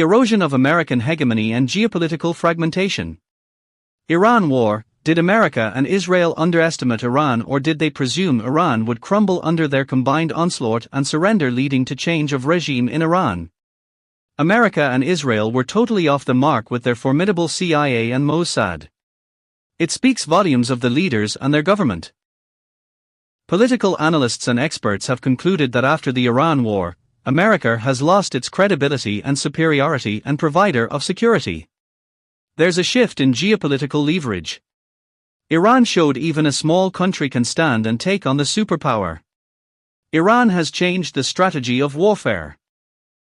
The erosion of American hegemony and geopolitical fragmentation. Iran war. Did America and Israel underestimate Iran, or did they presume Iran would crumble under their combined onslaught and surrender, leading to change of regime in Iran? America and Israel were totally off the mark with their formidable CIA and Mossad. It speaks volumes of the leaders and their government. Political analysts and experts have concluded that after the Iran war, America has lost its credibility and superiority and provider of security. There's a shift in geopolitical leverage. Iran showed even a small country can stand and take on the superpower. Iran has changed the strategy of warfare.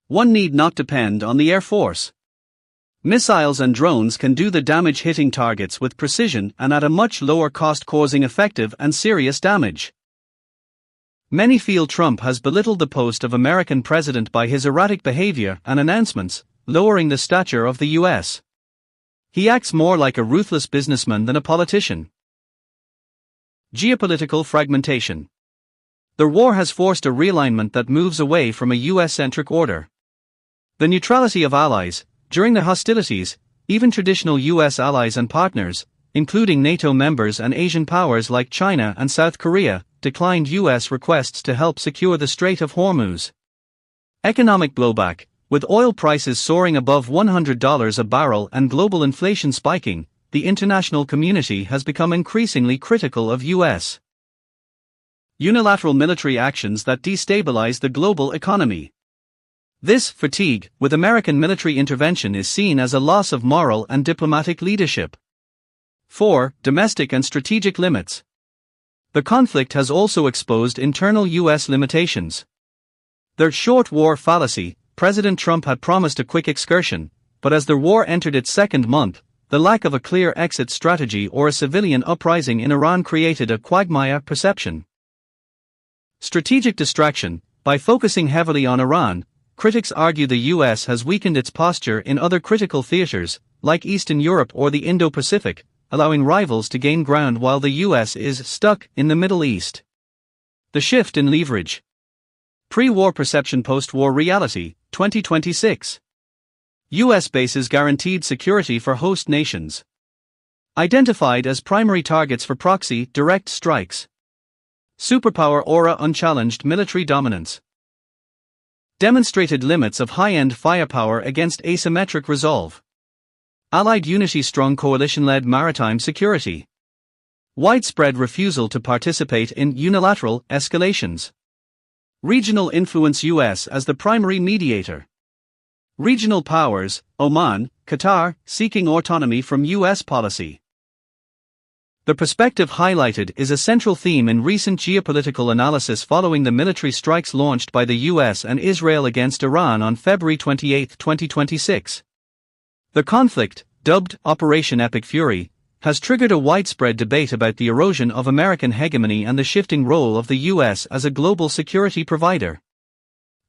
One need not depend on the air force. Missiles and drones can do the damage, hitting targets with precision and at a much lower cost, causing effective and serious damage. Many feel Trump has belittled the post of American president by his erratic behavior and announcements, lowering the stature of the U.S. He acts more like a ruthless businessman than a politician. Geopolitical fragmentation. The war has forced a realignment that moves away from a US-centric order. The neutrality of allies. During the hostilities, even traditional US allies and partners, including NATO members and Asian powers like China and South Korea, declined US requests to help secure the Strait of Hormuz. Economic blowback. With oil prices soaring above $100 a barrel and global inflation spiking, the international community has become increasingly critical of U.S. unilateral military actions that destabilize the global economy. This fatigue with American military intervention is seen as a loss of moral and diplomatic leadership. 4. Domestic and strategic limits. The conflict has also exposed internal U.S. limitations. The short war fallacy. President Trump had promised a quick excursion, but as the war entered its second month, the lack of a clear exit strategy or a civilian uprising in Iran created a quagmire perception. Strategic distraction. By focusing heavily on Iran, critics argue the US has weakened its posture in other critical theaters, like Eastern Europe or the Indo-Pacific, allowing rivals to gain ground while the US is stuck in the Middle East. The shift in leverage. Pre-war perception, post-war reality. 2026. U.S. bases guaranteed security for host nations. Identified as primary targets for proxy, direct strikes. Superpower aura, unchallenged military dominance. Demonstrated limits of high-end firepower against asymmetric resolve. Allied unity, strong coalition-led maritime security. Widespread refusal to participate in unilateral escalations. Regional influence, U.S. as the primary mediator. Regional powers, Oman, Qatar, seeking autonomy from U.S. policy. The perspective highlighted is a central theme in recent geopolitical analysis following the military strikes launched by the U.S. and Israel against Iran on February 28, 2026. The conflict, dubbed Operation Epic Fury, has triggered a widespread debate about the erosion of American hegemony and the shifting role of the U.S. as a global security provider.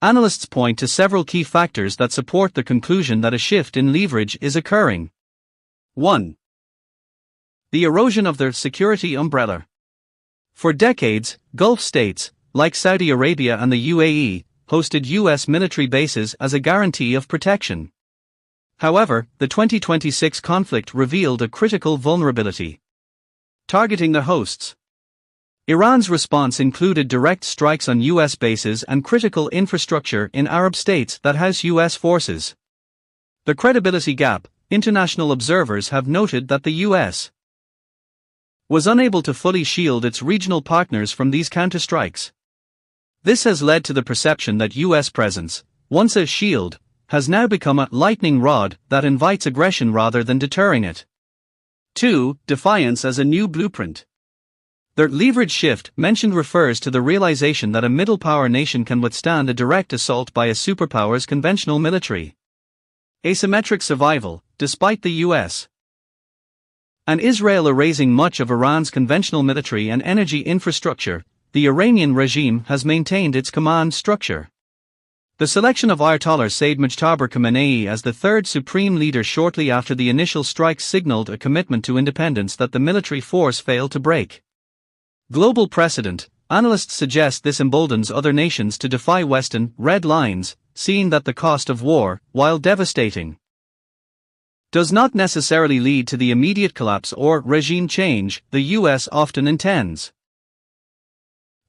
Analysts point to several key factors that support the conclusion that a shift in leverage is occurring. 1. The erosion of their security umbrella. For decades, Gulf states, like Saudi Arabia and the UAE, hosted U.S. military bases as a guarantee of protection. However, the 2026 conflict revealed a critical vulnerability. Targeting the hosts. Iran's response included direct strikes on U.S. bases and critical infrastructure in Arab states that house U.S. forces. The credibility gap. International observers have noted that the U.S. was unable to fully shield its regional partners from these counterstrikes. This has led to the perception that U.S. presence, once a shield, has now become a lightning rod that invites aggression rather than deterring it. 2. Defiance as a new blueprint. The leverage shift mentioned refers to the realization that a middle power nation can withstand a direct assault by a superpower's conventional military. Asymmetric survival, despite the U.S. and Israel erasing much of Iran's conventional military and energy infrastructure, the Iranian regime has maintained its command structure. The selection of Ayatollah Sayyid Mujtaba Khamenei as the third supreme leader shortly after the initial strikes signaled a commitment to independence that the military force failed to break. Global precedent. Analysts suggest this emboldens other nations to defy Western red lines, seeing that the cost of war, while devastating, does not necessarily lead to the immediate collapse or regime change the US often intends.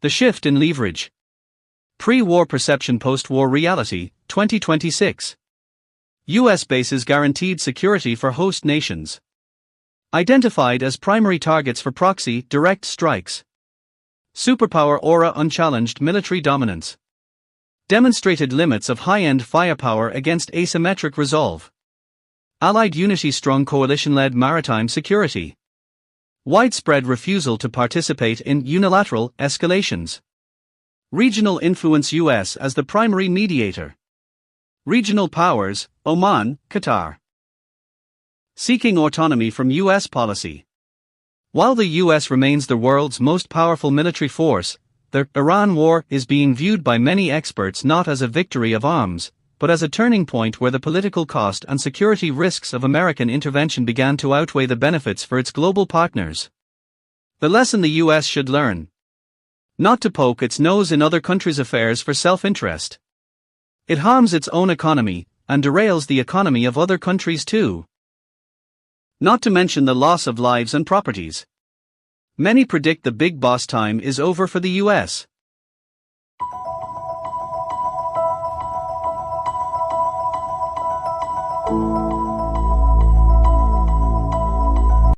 The shift in leverage. Pre-war perception, post-war reality, 2026. US bases guaranteed security for host nations. Identified as primary targets for proxy, direct strikes. Superpower aura, unchallenged military dominance. Demonstrated limits of high-end firepower against asymmetric resolve. Allied unity, strong coalition-led maritime security. Widespread refusal to participate in unilateral escalations. Regional influence, US as the primary mediator. Regional powers, Oman, Qatar. Seeking autonomy from US policy. While the US remains the world's most powerful military force, the Iran war is being viewed by many experts not as a victory of arms, but as a turning point where the political cost and security risks of American intervention began to outweigh the benefits for its global partners. The lesson the US should learn: not to poke its nose in other countries' affairs for self-interest. It harms its own economy, and derails the economy of other countries too. Not to mention the loss of lives and properties. Many predict the big boss time is over for the US.